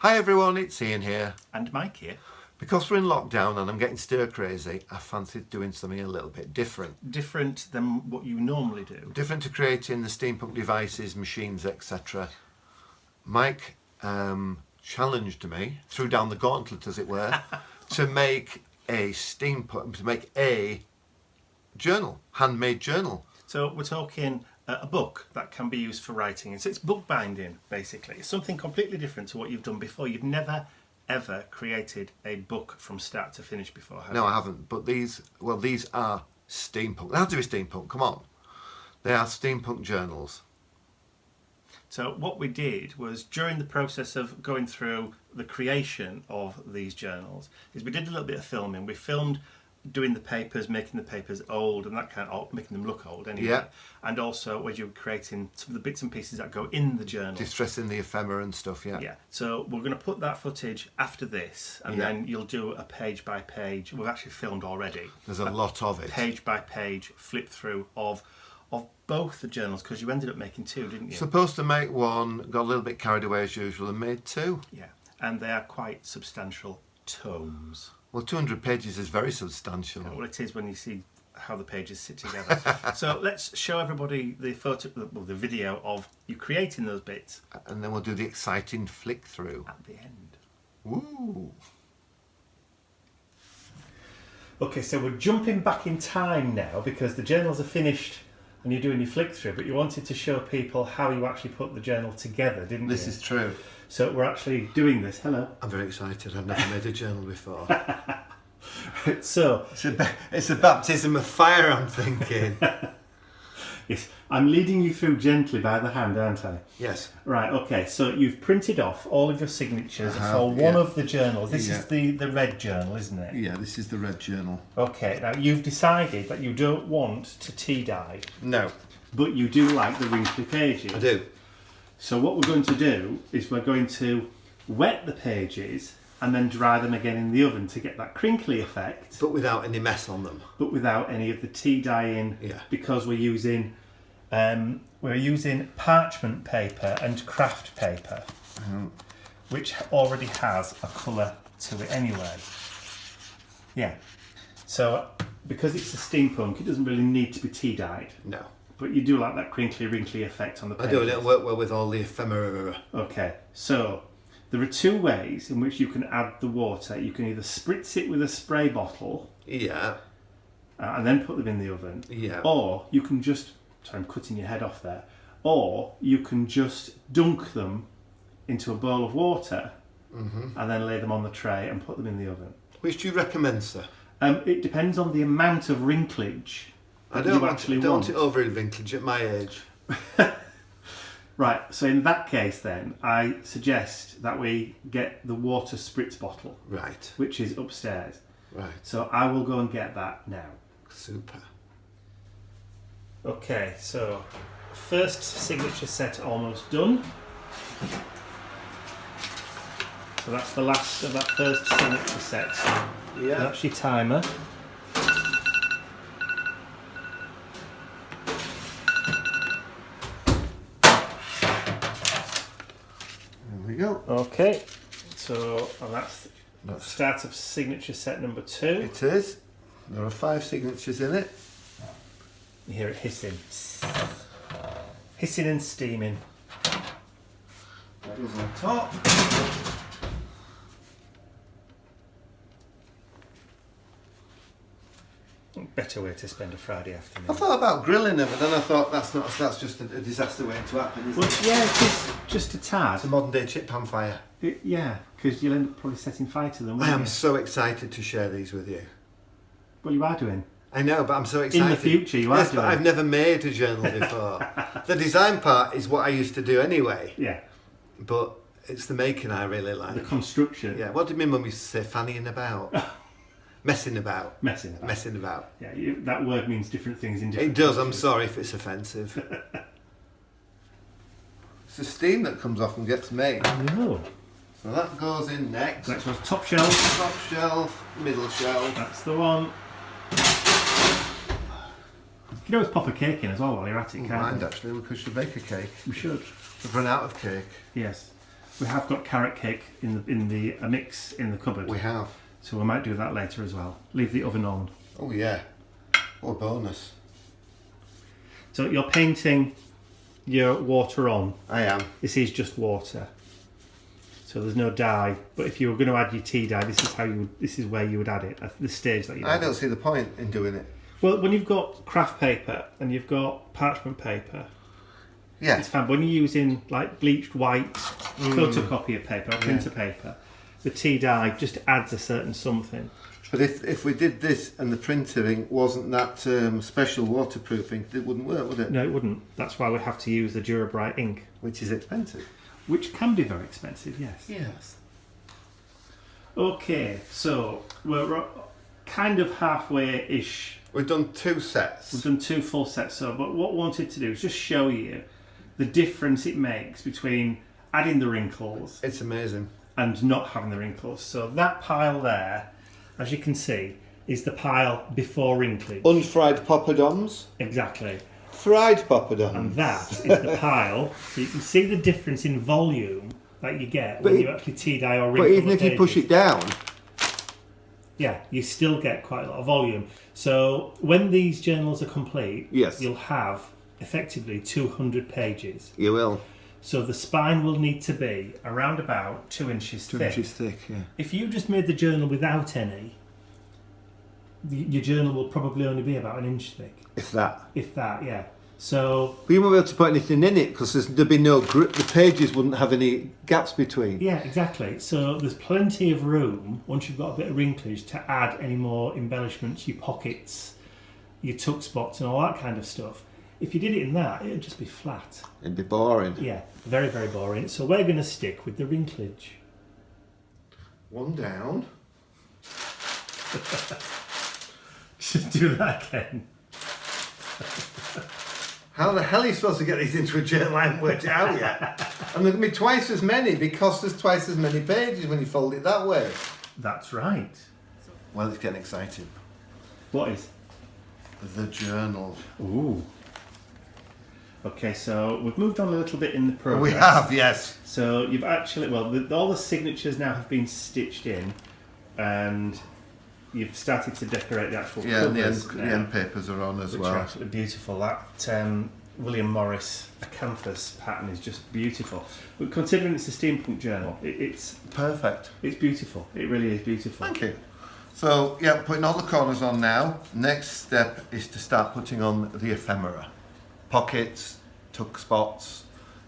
Hi everyone, it's Ian here. And Mike here. Because we're in lockdown and I'm getting stir crazy, I fancied doing something a little bit different. Different than what you normally do. Different to creating the steampunk devices, machines, etc. Mike challenged me, threw down the gauntlet as it were, to make a journal, handmade journal. So we're talking a book that can be used for writing. So it's bookbinding, basically. It's something completely different to what you've done before. You've never ever created a book from start to finish before, have you? No, I haven't. But these are steampunk. They have to be steampunk, come on. They are steampunk journals. So what we did was, during the process of going through the creation of these journals, is we did a little bit of filming. We filmed doing the papers, making the papers old and that kind of, making them look old anyway. Yeah. And also when you're creating some of the bits and pieces that go in the journal. Distressing the ephemera and stuff, yeah. Yeah. So we're going to put that footage after this, and then you'll do a page by page. We've actually filmed already. There's a lot of it. Page by page flip through of both the journals, because you ended up making two, didn't you? Supposed to make one, got a little bit carried away as usual and made two. Yeah. And they are quite substantial tomes. Well, 200 pages is very substantial. Well, it is when you see how the pages sit together. So let's show everybody the the video of you creating those bits. And then we'll do the exciting flick through. At the end. Woo! Okay, so we're jumping back in time now because the journals are finished and you're doing your flick through, but you wanted to show people how you actually put the journal together, didn't you? This is true. So we're actually doing this. Hello. I'm very excited. I've never made a journal before. So it's a baptism of fire, I'm thinking. yes, I'm leading you through gently by the hand, aren't I? Yes. Right, okay, so you've printed off all of your signatures for one of the journals. This is the red journal, isn't it? Yeah, this is the red journal. Okay, now you've decided that you don't want to tea dye. No. But you do like the wrinkly pages. I do. So what we're going to do is we're going to wet the pages and then dry them again in the oven to get that crinkly effect. But without any mess on them. But without any of the tea dyeing. Yeah. Because we're using parchment paper and craft paper, which already has a colour to it anyway. Yeah. So because it's a steampunk, it doesn't really need to be tea dyed. No. But you do like that crinkly, wrinkly effect on the pages. I do, and it'll work well with all the ephemera. Okay, so there are two ways in which you can add the water. You can either spritz it with a spray bottle. Yeah. And then put them in the oven. Yeah. Or you can just, sorry, I'm cutting your head off there. Or you can just dunk them into a bowl of water and then lay them on the tray and put them in the oven. Which do you recommend, sir? It depends on the amount of wrinklage I don't want it over vintage at my age. Right, so in that case then, I suggest that we get the water spritz bottle. Right. Which is upstairs. Right. So I will go and get that now. Super. Okay, so first signature set almost done. So that's the last of that first signature set. Yeah. That's your timer. There we go. Okay, so that's the start of signature set number 2. It is. There are 5 signatures in it. You hear it hissing. Hissing and steaming. That goes on top. Better way to spend a Friday afternoon. I thought about grilling them, but then I thought that's just a disaster waiting to happen, isn't Well, it? yeah, just a tad. It's a modern day chip pan fire. Yeah, because you'll end up probably setting fire to them. I won't am you? so excited to share these with you. Well, you are doing. I know, but I'm so excited. In the future, you are Yes, doing. but I've never made a journal before. The design part is what I used to do anyway. Yeah. But it's the making I really like. The construction. Yeah. What did my mum used to say? Fannying about. Messing about. Messing about. Messing about. Yeah, that word means different things in different It does. I'm countries. sorry if it's offensive. It's the steam that comes off and gets made. No. So that goes in next. Next one's top shelf. Top shelf, middle shelf. That's the one. You can always pop a cake in as well while you're at it, can't Mind you? actually, we should bake a cake. We should. We've run out of cake. Yes. We have got carrot cake in the a mix in the cupboard. We have. So we might do that later as well. Leave the oven on. Oh yeah. What a bonus. So you're painting your water on. I am. This is just water. So there's no dye. But if you were going to add your tea dye, this is where you would add it. At the stage that you. I don't see the point in doing it. Well, when you've got craft paper and you've got parchment paper, yeah, it's fine. When you're using like bleached white photocopier paper or printer paper, the tea dye just adds a certain something. But if we did this and the printing wasn't that special waterproofing, it wouldn't work, would it? No, it wouldn't. That's why we have to use the Durabright ink. Which is expensive. Which can be very expensive, yes. Yes. Okay, so we're kind of halfway-ish. We've done 2 sets. We've done 2 full sets, so but what we wanted to do is just show you the difference it makes between adding the wrinkles It's amazing. and not having the wrinkles. So that pile there, as you can see, is the pile before wrinkling. Unfried poppadoms. Exactly. Fried poppadoms. And that is the pile. So you can see the difference in volume that you get when you actually tea dye or wrinkle. But even if you push it down, yeah, you still get quite a lot of volume. So when these journals are complete, yes, you'll have effectively 200 pages. You will. So the spine will need to be around about 2 inches thick. 2 inches thick, yeah. If you just made the journal without any, your journal will probably only be about 1 inch thick. If that. If that, yeah. So. But you won't be able to put anything in it because there'd be no grip. The pages wouldn't have any gaps between. Yeah, exactly. So there's plenty of room once you've got a bit of wrinklage to add any more embellishments, your pockets, your tuck spots, and all that kind of stuff. If you did it in that, it'd just be flat. It'd be boring. Yeah, very, very boring. So we're going to stick with the wrinklage. One down. Should do that again. How the hell are you supposed to get these into a journal? I haven't worked it out yet. And there's going to be twice as many because there's twice as many pages when you fold it that way. That's right. Well, it's getting exciting. What is? The journal. Ooh. Okay, so we've moved on a little bit in the progress. We have, yes. So you've actually, well, all the signatures now have been stitched in, and you've started to decorate the actual covers. The end papers are on as which well. are absolutely beautiful. That William Morris acanthus pattern is just beautiful. But considering it's a steampunk journal, it's perfect. It's beautiful. It really is beautiful. Thank you. So, yeah, putting all the corners on now. Next step is to start putting on the ephemera. Pockets, tuck spots,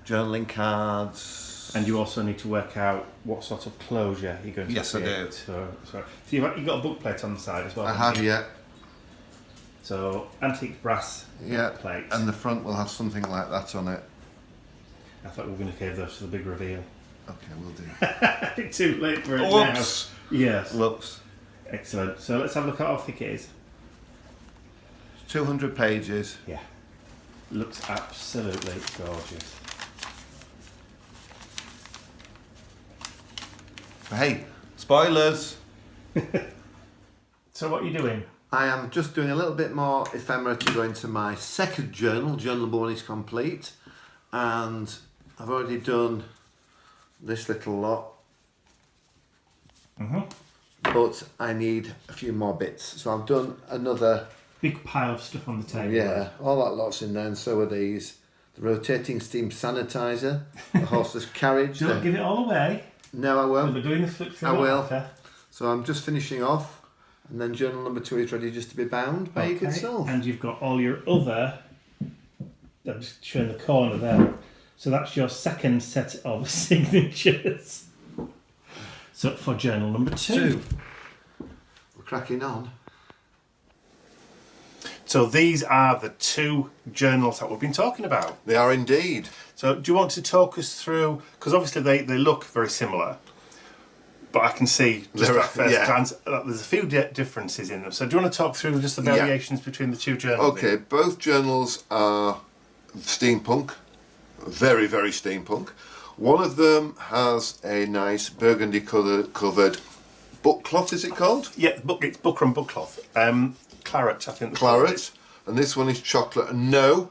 journaling cards. And you also need to work out what sort of closure you're going to Yes, create. I do. So you've got a book plate on the side as well. I have, yeah. So antique brass plate. And the front will have something like that on it. I thought we were going to cave those for the big reveal. Okay, we'll do. Too late for it Whoops. now. Yes. Whoops. Excellent. So let's have a look at how thick it is. 200 pages. Yeah. Looks absolutely gorgeous. Hey, spoilers! So what are you doing? I am just doing a little bit more ephemera to go into my second journal. Journal number 1 is complete. And I've already done this little lot. But I need a few more bits. So I've done another... Big pile of stuff on the table. Yeah, all that lot's in there, and so are these. The rotating steam sanitizer, the horseless carriage. Don't give it all away. No, I won't. We're doing the flip through. I will. After. So I'm just finishing off, and then journal number 2 is ready just to be bound by your good self. And you've got all your other. I'm just showing the corner there. So that's your second set of signatures. So for journal number 2. We're cracking on. So these are the 2 journals that we've been talking about. They are indeed. So do you want to talk us through, because obviously they look very similar, but I can see just at first glance that there's a few differences in them. So do you want to talk through just the variations between the 2 journals? Okay, both journals are steampunk, very, very steampunk. One of them has a nice burgundy covered book cloth, is it called? Yeah, it's Buckram book cloth. Claret, I think. Claret, and this one is chocolate. And no,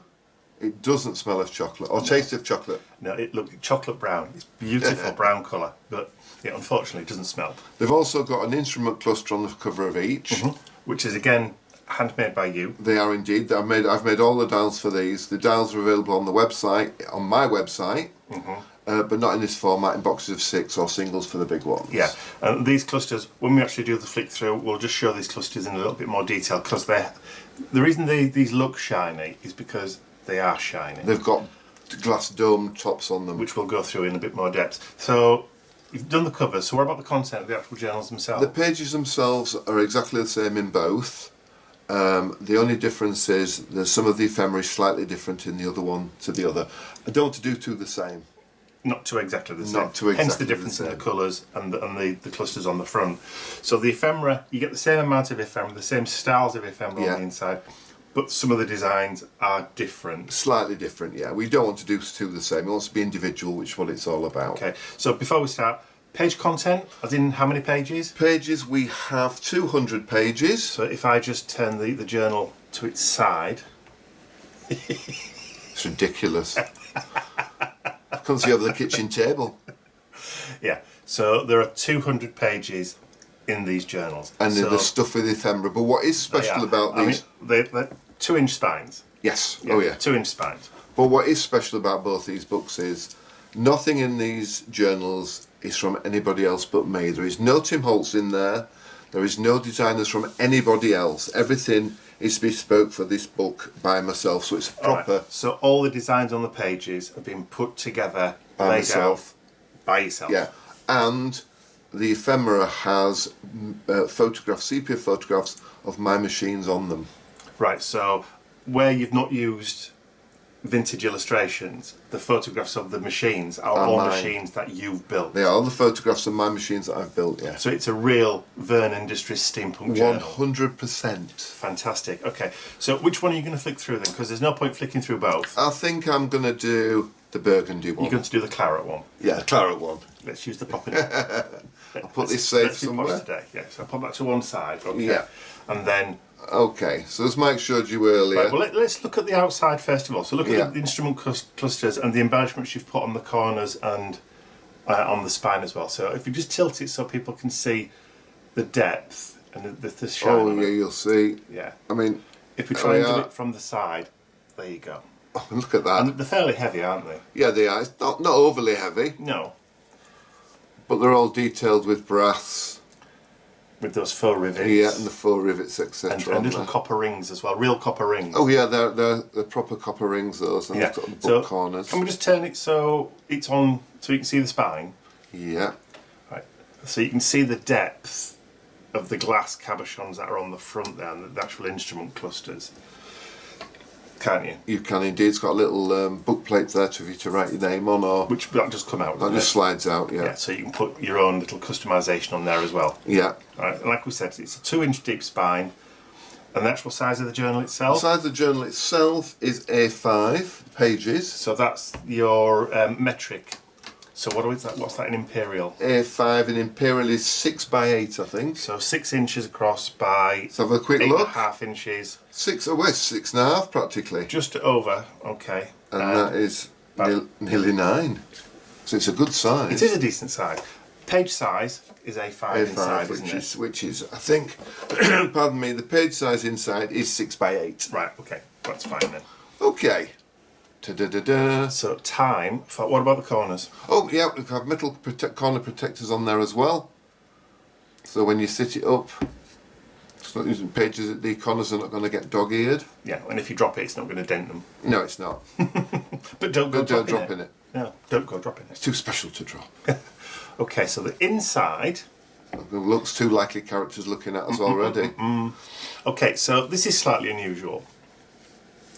It doesn't smell of chocolate or taste of chocolate. No, it look chocolate brown. It's beautiful brown colour, but it unfortunately doesn't smell. They've also got an instrument cluster on the cover of each. Which is again handmade by you. They are indeed. I've made all the dials for these. The dials are available on the website, on my website, but not in this format, in boxes of 6 or singles for the big ones. Yeah, and these clusters, when we actually do the flick through, we'll just show these clusters in a little bit more detail, because the reason these look shiny is because they are shiny. They've got glass dome tops on them, which we'll go through in a bit more depth. So you've done the covers, so what about the content of the actual journals themselves? The pages themselves are exactly the same in both. The only difference is there's some of the ephemera is slightly different in the other one to the other. I don't want to do two the same. Not too exactly the same. Not too exactly Hence the difference in the colours and the clusters on the front. So the ephemera, you get the same amount of ephemera, the same styles of ephemera on the inside, but some of the designs are different. Slightly different, yeah. We don't want to do two the same. We want to be individual, which is what it's all about. Okay, so before we start, page content, as in how many pages? Pages, we have 200 pages. So if I just turn the journal to its side... It's ridiculous. Comes over the kitchen table. Yeah, so there are 200 pages in these journals. And so the stuff with ephemera. But what is special about these... they're 2-inch spines. Yes, Yeah, 2-inch spines. But what is special about both these books is nothing in these journals is from anybody else but me. There is no Tim Holtz in there. There is no designers from anybody else. Everything is bespoke for this book by myself, so it's proper. Right. So all the designs on the pages have been put together, by laid myself. out by yourself. Yeah, and the ephemera has photographs, sepia photographs of my machines on them. Right, so where you've not used vintage illustrations, the photographs of the machines are all machines that you've built. They are all the photographs of my machines that I've built, yeah. So it's a real Verne Industries Steampunk Journal. 100%. Fantastic. Okay, so which one are you going to flick through then? Because there's no point flicking through both. I think I'm going to do the burgundy one. You're going to do the claret one? Yeah, the claret one. Let's use the proper... I'll put this safe somewhere. Today. Yeah, so I'll put that to one side. Okay. Yeah. And then... Okay, so as Mike showed you earlier... Right, well, let's look at the outside first of all. So look at the instrument clusters and the embellishments you've put on the corners and on the spine as well. So if you just tilt it so people can see the depth and the shine. Oh, yeah, you'll see. Yeah. I mean... If we try and do it from the side, there you go. Oh, look at that. And they're fairly heavy, aren't they? Yeah, they are. It's not overly heavy. No. But they're all detailed with brass. With those faux rivets. Yeah, and the faux rivets, etc. And little copper rings as well, real copper rings. Oh yeah, they're proper copper rings, those, and they've got the book corners. Can we just turn it so it's on, so you can see the spine? Yeah. Right. So you can see the depth of the glass cabochons that are on the front there, and the actual instrument clusters. Can't you? You can indeed. It's got little book plates there for you to write your name on, or which that just come out. That just slides out. Yeah. Yeah. So you can put your own little customisation on there as well. Yeah. Right. And like we said, it's a 2-inch deep spine, and the actual size of the journal itself. The size of the journal itself is A5 pages. So that's your metric. So what's that in imperial? A5 in imperial is 6 by 8, I think. So 6 inches across by. Let's have a quick look. 8.5 inches. 6.5 practically. Just over, okay. And that is nearly 9. So it's a good size. It is a decent size. Page size is A5 inside, which is, I think, pardon me, the page size inside is 6 by 8. Right, okay, that's fine then. Okay. Da-da-da-da. So time, what about the corners? Oh yeah, we have metal corner protectors on there as well. So when you sit it up, it's not using pages, the corners are not going to get dog-eared. Yeah, and if you drop it, it's not going to dent them. No, it's not. But don't go dropping it. No, don't go dropping it. It's too special to drop. Okay, so the inside... It looks too likely characters looking at us already. Okay, so this is slightly unusual.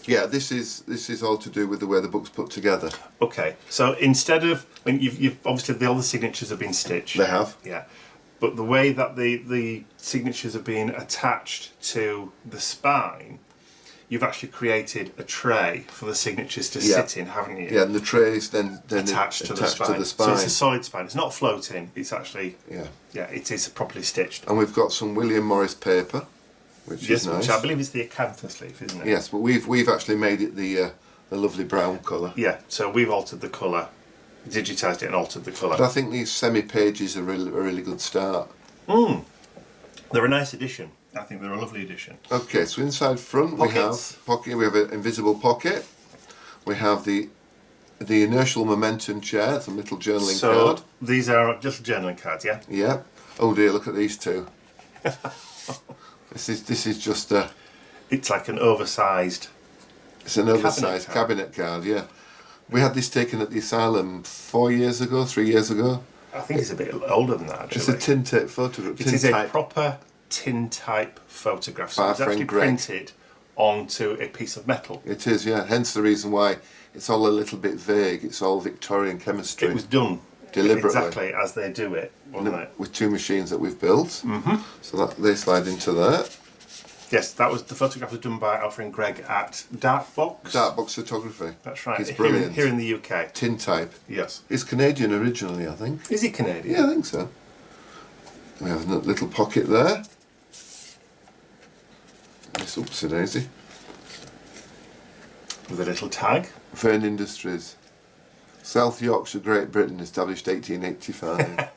Yeah, this is all to do with the way the book's put together. Okay, so instead of, I mean, you've obviously all the signatures have been stitched. They have. Yeah, but the way that the signatures have been attached to the spine, you've actually created a tray for the signatures to sit in, haven't you? Yeah, and the tray is then attached to the spine. So it's a solid spine. It's not floating. It's actually it is properly stitched. And we've got some William Morris paper. Which is nice. Which I believe is the acanthus leaf, isn't it? Yes, but we've actually made it the the lovely brown colour. Yeah, so we've altered the colour, digitised it and altered the colour. But I think these semi-pages are a really good start. They're a nice addition. I think they're a lovely addition. Okay, so inside front Pockets. we have an invisible pocket. We have the inertial momentum chair, it's a little journaling card. These are just journaling cards, yeah? Yeah. Oh dear, look at these two. This is just a... It's like an oversized... It's an oversized cabinet card, yeah. We had this taken at the asylum 3 years ago. I think it's a bit older than that, actually. It's a tin tape photograph. It is a proper tin type photograph. So it's actually printed onto a piece of metal. It is, yeah. Hence the reason why it's all a little bit vague. It's all Victorian chemistry. It was done deliberately, exactly as they do it, wasn't it? With two machines that we've built. So that they slide into there. Yes, the photograph was done by Alfred and Greg at Darkbox. Darkbox photography. That's right. It's brilliant. Here in the UK. Tin type. Yes. It's Canadian originally, I think. Is he Canadian? Yeah, I think so. We have a little pocket there. This oopsie daisy. With a little tag. Verne Industries. South Yorkshire, Great Britain, established 1885.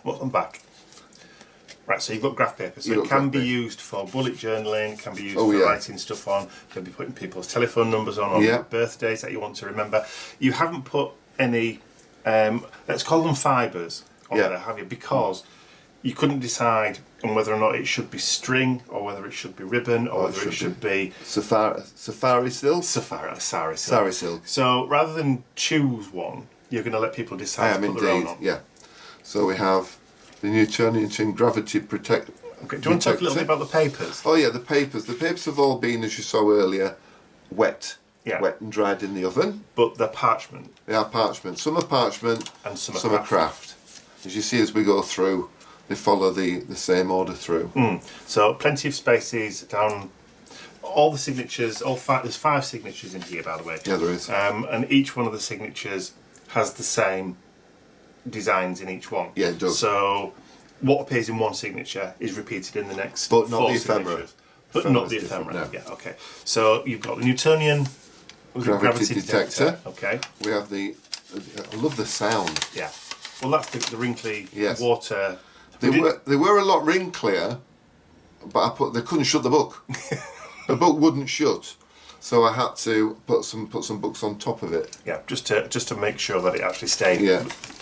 What's on back? Right, so you've got graph paper. So it can be used for bullet journaling, can be used for writing stuff on, can be putting people's telephone numbers on, or birthdays that you want to remember. You haven't put any, let's call them fibres on there, have you? Because you couldn't decide on whether or not it should be string, or whether it should be ribbon, or whether it should be... Safari silk? Sari silk. So rather than choose one, you're going to let people decide to put their own on. Yeah. So we have the Newtonian gravity protect. Okay, do you want to talk a little bit about the papers? Oh yeah, the papers. The papers have all been, as you saw earlier, wet and dried in the oven. But they're parchment. They are parchment. Some are parchment and some are craft. As you see as we go through, they follow the same order through. So plenty of spaces down. All the signatures, there's 5 signatures in here, by the way. Yeah, there is. And each one of the signatures has the same designs in each one. Yeah, it does. So what appears in one signature is repeated in the next but not 4 the ephemera. signatures. But not the ephemera. No. Yeah, okay. So you've got the Newtonian gravity detector. Okay. We have I love the sound. Yeah. Well, that's the wrinkly water. They were a lot wrinklier, but they couldn't shut the book. The book wouldn't shut, so I had to put some books on top of it. Yeah, just to make sure that it actually stayed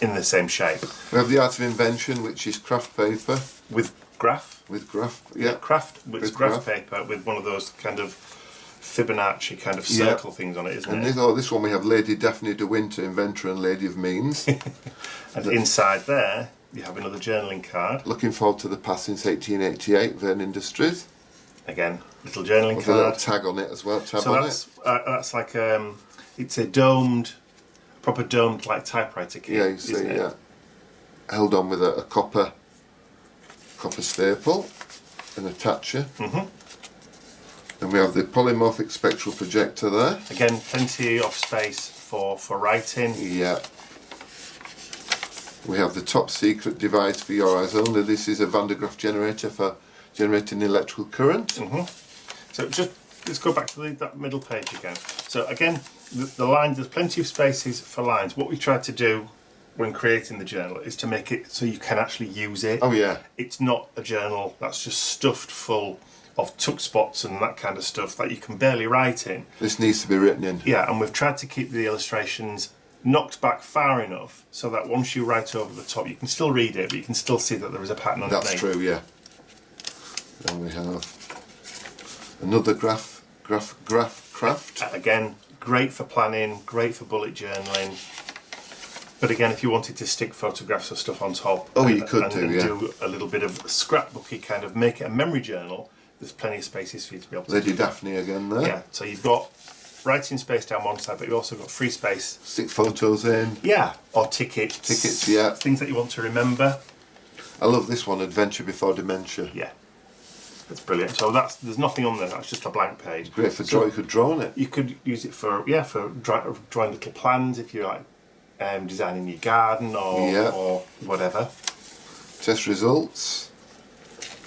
in the same shape. We have the Art of Invention, which is craft paper with graph. With graph, yeah. Graph paper with one of those kind of Fibonacci kind of circle things on it, isn't it? And this one we have Lady Daphne de Winter, inventor and lady of means. And inside there you have another journaling card. Looking forward to the past since 1888, Verne Industries. Again, little journaling with card. a little tag on it as well. That's like it's a proper domed like typewriter key. Yeah, you see, held on with a copper staple and attacher. And we have the polymorphic spectral projector there. Again, plenty of space for writing. Yeah. We have the top secret device for your eyes only. This is a Van de Graaff generator for generating electrical current. So let's go back to that middle page again. So again, the lines, there's plenty of spaces for lines. What we tried to do when creating the journal is to make it so you can actually use it. Oh yeah. It's not a journal that's just stuffed full of tuck spots and that kind of stuff that you can barely write in. This needs to be written in. Yeah, and we've tried to keep the illustrations knocked back far enough so that once you write over the top, you can still read it, but you can still see that there is a pattern underneath. That's true, yeah. Then we have another graph craft. Again, great for planning, great for bullet journaling. But again, if you wanted to stick photographs or stuff on top, you could do a little bit of scrapbooky kind of make it a memory journal, there's plenty of spaces for you to be able to Lady Daphne again there. Yeah, so you've got writing space down one side, but you've also got free space. Stick photos in. Yeah, or tickets. Tickets, yeah. Things that you want to remember. I love this one, Adventure Before Dementia. Yeah, that's brilliant. So there's nothing on there, that's just a blank page. Great for drawing, you could draw on it. You could use it for drawing little plans if you're like designing your garden or whatever. Test results.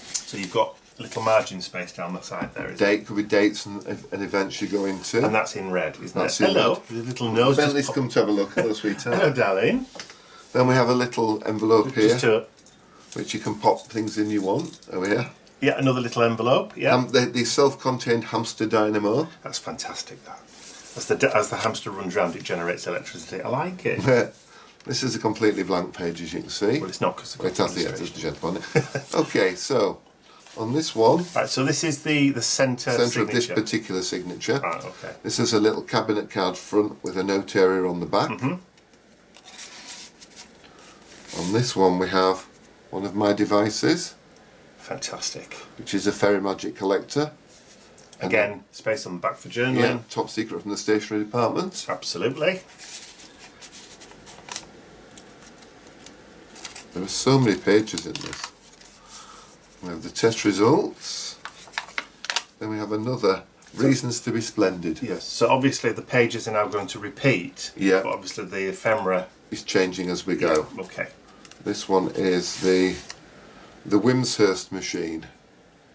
So you've got little margin space down the side there. Could be dates and events you're going to. And that's in red, isn't That's it? in Hello, red. with a little nose. Bentley's come to have a look. Hello, sweetheart. Hello, darling. Then we have a little envelope here, Just to, which you can pop things in you want. Over here. yeah, another little envelope. Yeah, The self-contained hamster dynamo. that's fantastic. That. As the hamster runs round, it generates electricity. I like it. This is a completely blank page, as you can see. Well, it's not because It has the jet on it. Okay, so on this one, Right, so this is the centre centre of this signature. particular signature. Right, okay. This is a little cabinet card front with a note area on the back. On this one we have one of my devices, Fantastic. which is a Fairy Magic collector. Again, space on the back for journaling. Yeah, top secret from the stationery department. Absolutely. There are so many pages in this. We have the test results. Then we have another reasons to be splendid. Yes. So obviously the pages are now going to repeat. Yeah. But obviously the ephemera. It's changing as we go. Okay. This one is the Wimshurst machine.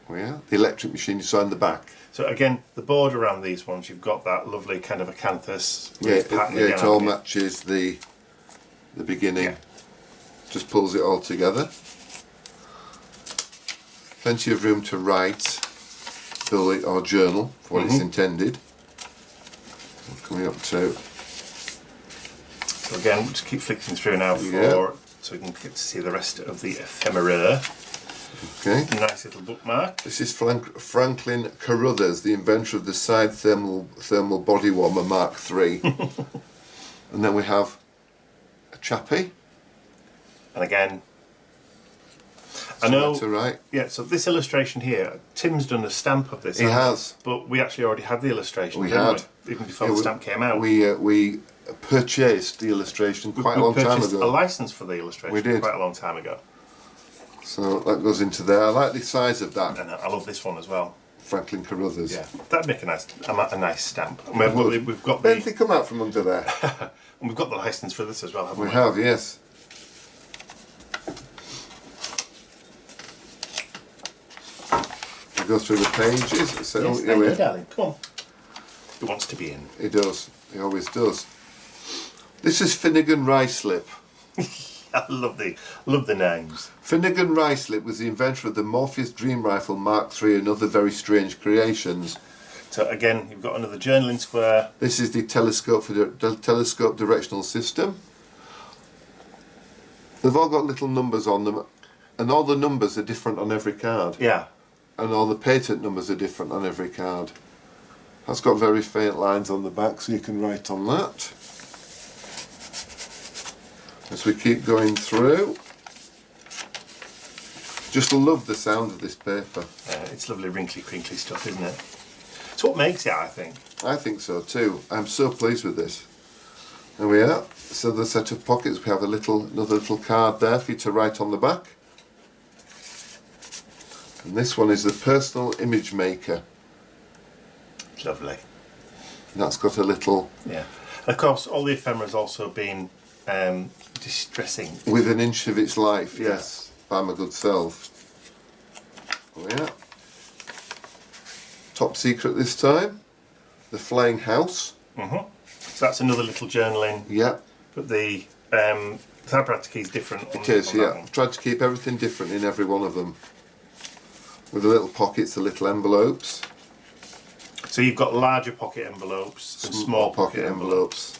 Oh yeah, the electric machine you saw in the back. So again, the border around these ones, you've got that lovely kind of acanthus Yeah, pattern it again, all haven't you? matches the beginning. Yeah. Just pulls it all together. Plenty of room to write, bullet or journal for what it's intended. Coming up to. So again, we'll just keep flicking through now so we can get to see the rest of the ephemera. Okay. Nice little bookmark. This is Franklin Carruthers, the inventor of the side thermal body warmer Mark III. And then we have a chappie. And again, I know. To write. Yeah, so this illustration here, Tim's done a stamp of this. He has. But we actually already had the illustration. We didn't had. we? Even before Yeah, the stamp came out. We purchased the illustration quite a long time purchased ago. a license for the illustration We did. quite a long time ago. So that goes into there. I like the size of that. And I love this one as well. Franklin Carruthers. Yeah, that'd make a nice stamp. And we've got When did the they come out from under there? and we've got the license for this as well, haven't we? We have, yes. We go through the pages. So Yes, here we are. darling. Come on. He wants to be in. He does. He always does. This is Finnegan Ruislip. I love the names. Finnegan Ruislip was the inventor of the Morpheus Dream Rifle Mark III and other very strange creations. So again, you've got another journaling square. This is the telescope for the telescope directional system. They've all got little numbers on them, and all the numbers are different on every card. Yeah. And all the patent numbers are different on every card. That's got very faint lines on the back, so you can write on that. As we keep going through, just love the sound of this paper. It's lovely wrinkly, crinkly stuff, isn't it? It's what makes it, I think. I think so too. I'm so pleased with this. There we are. So the set of pockets, we have another little card there for you to write on the back. And this one is the personal image maker. It's lovely. And that's got a little Yeah. Of course, all the ephemera's also been distressing. with an inch of its life, yes, by my good self. Oh yeah. Top secret this time. The Flying House. So that's another little journaling. Yeah, But the typewriter key is different. it is, yeah. I've tried to keep everything different in every one of them. With the little pockets, the little envelopes. So you've got larger pocket envelopes and small pocket envelopes.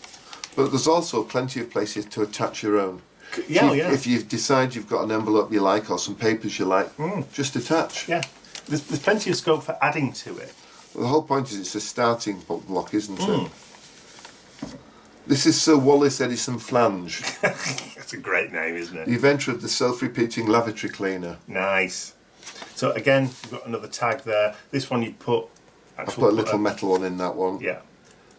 But there's also plenty of places to attach your own. Yeah, So yeah. If you decide you've got an envelope you like or some papers you like, just attach. Yeah. There's plenty of scope for adding to it. The whole point is it's a starting block, isn't it? This is Sir Wallace Edison Flange, That's a great name, isn't it? the inventor of the self-repeating lavatory cleaner. Nice. So again, you've got another tag there. This one you put I put a little metal one in that one. yeah,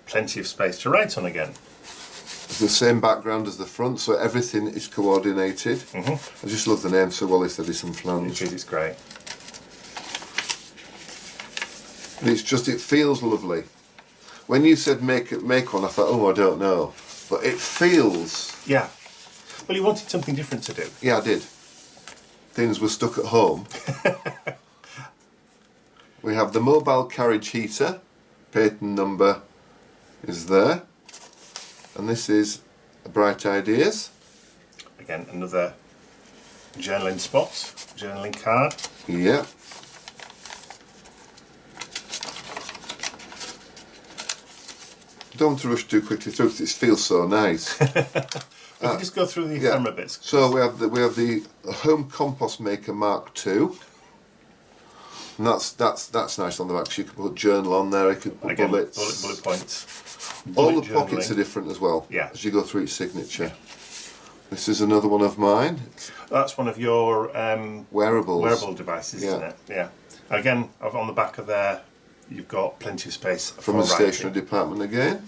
plenty of space to write on again. It's the same background as the front, so everything is coordinated. I just love the name Sir Wallace Edison Flange. It's great. And it feels lovely. When you said make one, I thought, oh, I don't know. But it feels, Yeah. Well, you wanted something different to do. yeah, I did. Things were stuck at home. We have the mobile carriage heater, patent number is there, and this is Bright Ideas. Again, another journaling spot, journaling card. Yeah. Don't want to rush too quickly through because it feels so nice. We can just go through the ephemera bits. So we have the home compost maker Mark II. And that's nice on the back. So you can put journal on there. You can put Again, bullets. bullet points. All Bullet the pockets journaling. are different as well. Yeah. As you go through each signature. This is another one of mine. That's one of your Wearables. devices, Yeah. isn't it? Yeah. Again, on the back of there, you've got plenty of space From for the writing. stationery department again.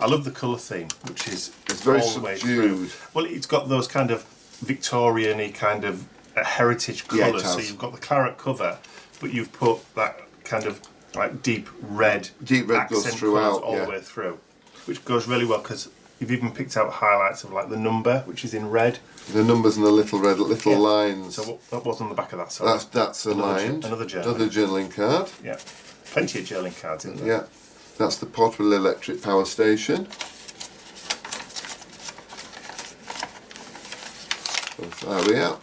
I love the colour theme, which is It's very all the way subdued. through. Well, it's got those kind of Victorian-y kind of heritage Yeah, it colours. So has. you've got the claret cover, but you've put that kind of like deep red goes accent throughout, colours all yeah. the way through, which goes really well because you've even picked out highlights of like the number, which is in red. The numbers and the little red Yeah. lines. So what was on the back of that? Sorry. That's aligned. Another journaling. Another journaling card. Yeah, plenty of journaling cards in there. Yeah. That's the portable electric power station. So there we are.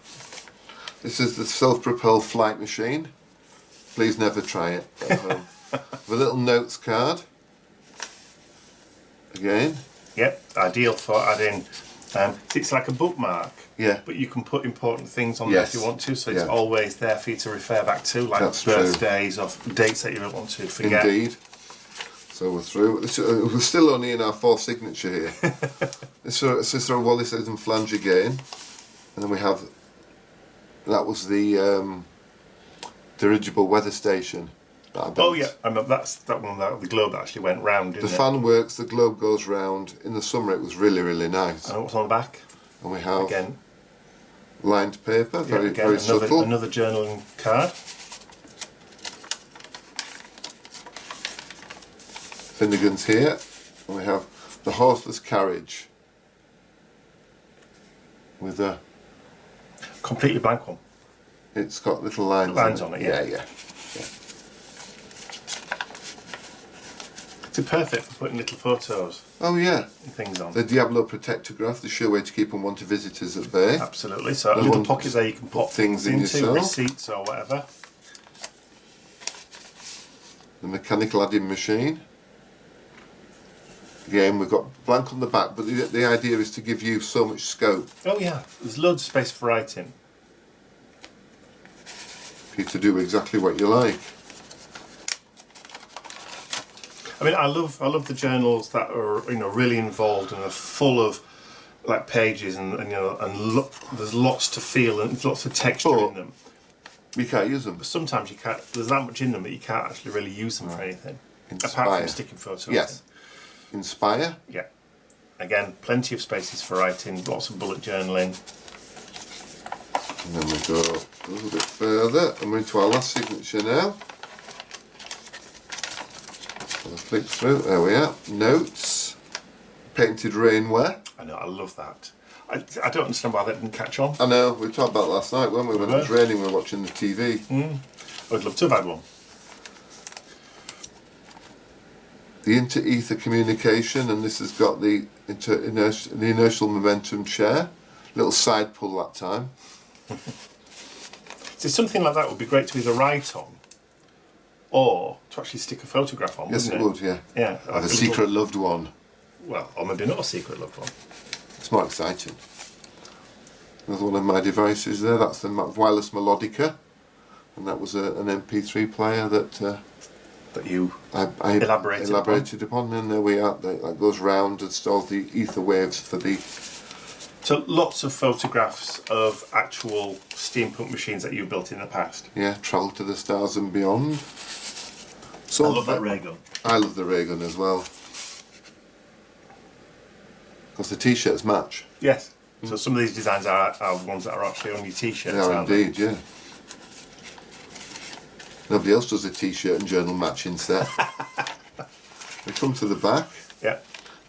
This is the self-propelled flight machine. Please never try it at home. The little notes card. Again. Yep, ideal for adding. It's like a bookmark. Yeah. But you can put important things on there if Yes. you want to, so it's Yeah. always there for you to refer back to, like That's true. birthdays or dates that you don't want to forget. Indeed. So we're through. We're still only in our fourth signature here. This is our Wallace and Flange again. And then we have, that was the dirigible weather station that I built. Oh yeah, I remember that's that one that the globe actually went round, The didn't it? fan works, the globe goes round. In the summer it was really, really nice. And what's on the back? And we have Again, lined paper, very, again very subtle. another journaling card. Finnegan's here. And we have the horseless carriage with a, Completely blank one. it's got little lines, Lines on it, yeah. Yeah. It's perfect for putting little photos Oh yeah. and things on. The Diablo Protectograph, the sure way to keep unwanted visitors at bay. Absolutely. So a The little one- pocket there you can pop things in into, yourself. receipts or whatever. The mechanical adding machine. Again, we've got blank on the back, but the idea is to give you so much scope Oh yeah, there's loads of space for writing. for you to do exactly what you like. I mean, I love the journals that are really involved and are full of like pages and there's lots to feel and lots of texture in them. You can't use them. But sometimes you can't. There's that much in them that you can't actually really use them for anything apart Inspire. from sticking photos. Yes. Inspire. In. Yeah. Again, plenty of spaces for writing. Lots of bullet journaling. And then we go a little bit further and we're into our last signature now. So I'll flick through. There we are. Notes. Painted rainwear. I know. I love that. I don't understand why that didn't catch on. I know, we talked about it last night, weren't we? When it was raining, we were watching the TV. I would love to have had one. The inter-ether communication, and this has got the inertial momentum chair. Little side pull that time. So something like that would be great to either write on or to actually stick a photograph on, Yes, wouldn't it would, yeah. Yeah. Like a secret loved one. Well, or maybe not a secret loved one. It's more exciting. Another one of my devices there, that's the wireless melodica. And that was an MP3 player that That you I elaborated upon. And there we are, that goes round and installs the ether waves for the... So lots of photographs of actual steampunk machines that you've built in the past. Yeah, travel to the stars and beyond. I So love that ray gun. I love the ray gun as well. Because the t-shirts match. Yes. So some of these designs are ones that are actually on your t-shirts. They are aren't indeed, yeah. Nobody else does a t-shirt and journal matching set. We come to the back, Yeah.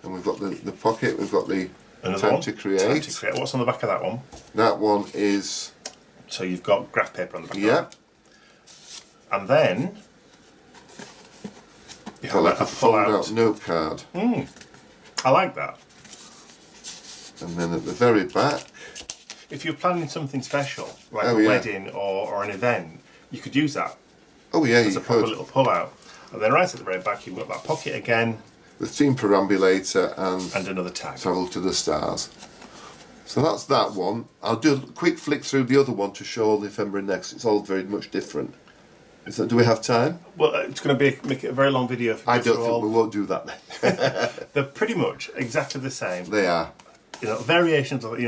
and we've got the pocket, we've got the Another time one. to create. Time to create. What's on the back of that one? That one is, So you've got graph paper on the back. yeah, And then you have like a a fold-out pull-out note card. I like that. And then at the very back, If you're planning something special, like Oh, a yeah. wedding or an event, you could use that oh yeah, as you a proper could. little pull-out. And then right at the very back, you've got that pocket again The steam perambulator and and another tag. travel to the stars. So that's that one. I'll do a quick flick through the other one to show all the ephemera next. It's all very much different. Do we have time? Well, it's going to make it a very long video. If you I go don't through think all. we won't do that then. They're pretty much exactly the same. They are. Variations of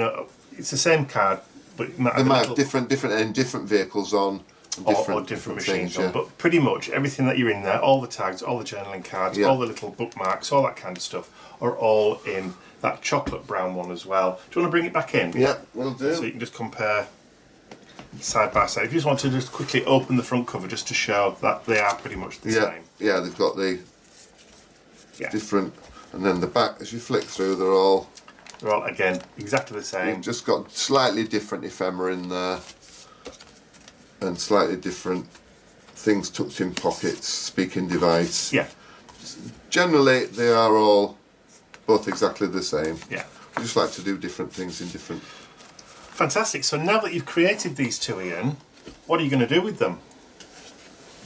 it's the same card, but it might They have a might little- have different vehicles on, and or different machines things, on, yeah. but pretty much everything that you're in there, all the tags, all the journaling cards, Yeah. all the little bookmarks, all that kind of stuff, are all in that chocolate brown one as well. Do you want to bring it back in? Yeah, we'll do. So you can just compare side by side. If you just want to just quickly open the front cover just to show that they are pretty much the Yeah, same. yeah, they've got the Yeah. different, and then the back, as you flick through, they're all, They're all, again, exactly the same. you've just got slightly different ephemera in there, and slightly different things tucked in pockets, speaking device. Yeah, Generally, they are all both exactly the same. yeah. We just like to do different things in different... Fantastic. So now that you've created these two, Ian, what are you going to do with them?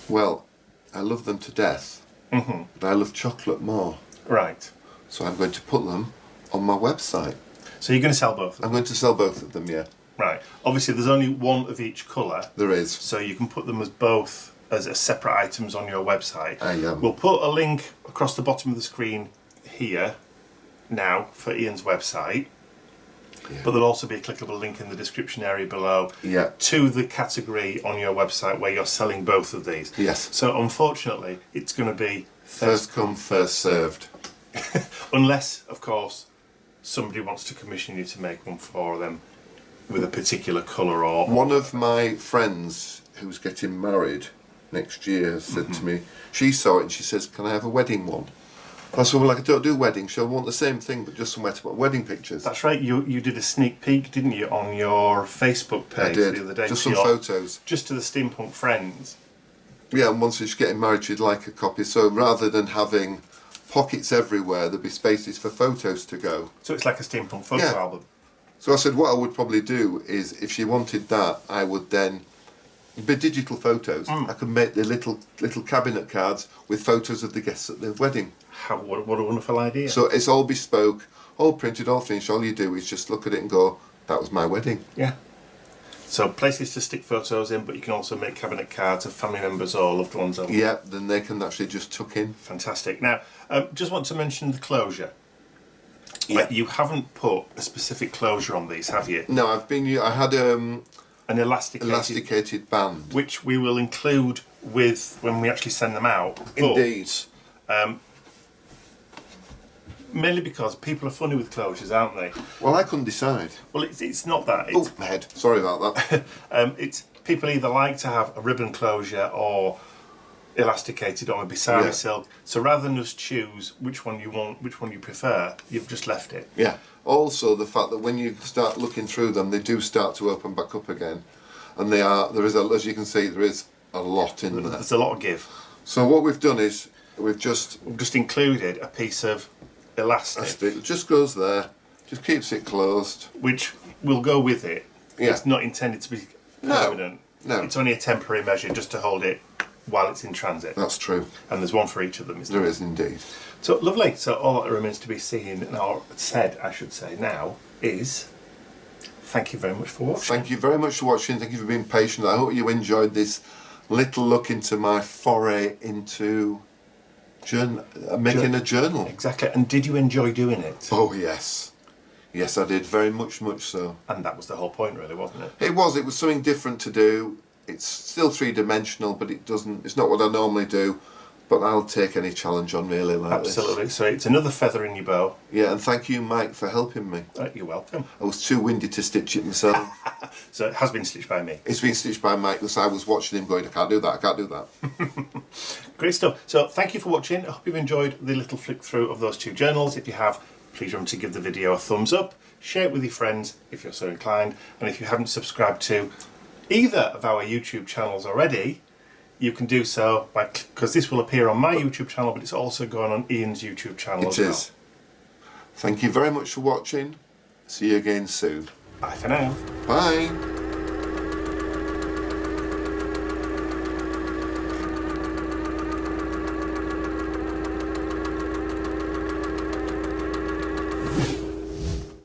Well, I love them to death, but I love chocolate more. Right. So I'm going to put them on my website. So you're going to sell both of them? I'm going to sell both of them, yeah. Right. Obviously, there's only one of each colour, There is. so you can put them as both as separate items on your website. I am. We'll put a link across the bottom of the screen here now for Ian's website. Yeah. But there'll also be a clickable link in the description area below Yeah. to the category on your website where you're selling both of these. Yes. So unfortunately, it's going to be First come, first served. unless, of course, somebody wants to commission you to make one for them with a particular colour or... One of my friends who's getting married next year said to me, she saw it and she says, can I have a wedding one? I said, well, I don't do weddings, so I want the same thing, but just somewhere to put wedding pictures. That's right, you did a sneak peek, didn't you, on your Facebook page I did, the other day? just to some your- photos. Just to the Steampunk friends. Yeah, and once she's getting married, she'd like a copy. So rather than having pockets everywhere, there'd be spaces for photos to go. So it's like a Steampunk photo Yeah. album. So I said, what I would probably do is, if she wanted that, I would then... It'd be digital photos. I could make the little cabinet cards with photos of the guests at the wedding. What a wonderful idea. So it's all bespoke, all printed, all finished. All you do is just look at it and go, that was my wedding. Yeah. So places to stick photos in, but you can also make cabinet cards of family members or loved ones. Yeah, then they can actually just tuck in. Fantastic. Now, just want to mention the closure. Yeah. You haven't put a specific closure on these, have you? No, I had An elasticated, elasticated band. which we will include with when we actually send them out. But, Indeed. mainly because people are funny with closures, aren't they? Well, I couldn't decide. Well, it's not that. Oh, It's, my head. Sorry about that. it's people either like to have a ribbon closure or elasticated or maybe sari Yeah. silk. So rather than just choose which one you want, which one you prefer, you've just left it. Yeah. Also, the fact that when you start looking through them, they do start to open back up again, and there is, as you can see, there is a lot in there. There's a lot of give. So what we've done is we've just We've just included a piece of elastic, it just goes there, just keeps it closed. which will go with it. Yeah. It's not intended to be No, permanent. no. It's only a temporary measure just to hold it while it's in transit. That's true. And there's one for each of them, isn't There there? is indeed. So lovely. So all that remains to be seen, or said, I should say, now is thank you very much for watching. Thank you very much for watching. Thank you for being patient. I hope you enjoyed this little look into my foray into making a journal. Exactly. And did you enjoy doing it? Oh yes, yes I did, very much so. And that was the whole point, really, wasn't it? It was something different to do. It's still three-dimensional, but it's not what I normally do. But I'll take any challenge on really like Absolutely. this. So it's another feather in your bow. Yeah, and thank you, Mike, for helping me. You're welcome. I was too windy to stitch it myself. So it has been stitched by me. It's been stitched by Mike because I was watching him going, I can't do that, I can't do that. Great stuff. So thank you for watching. I hope you've enjoyed the little flick through of those two journals. If you have, please remember to give the video a thumbs up, share it with your friends if you're so inclined, and if you haven't subscribed to either of our YouTube channels already, you can do so because this will appear on my YouTube channel, but it's also going on Ian's YouTube channel as well. It is. Thank you very much for watching. See you again soon. Bye for now. Bye.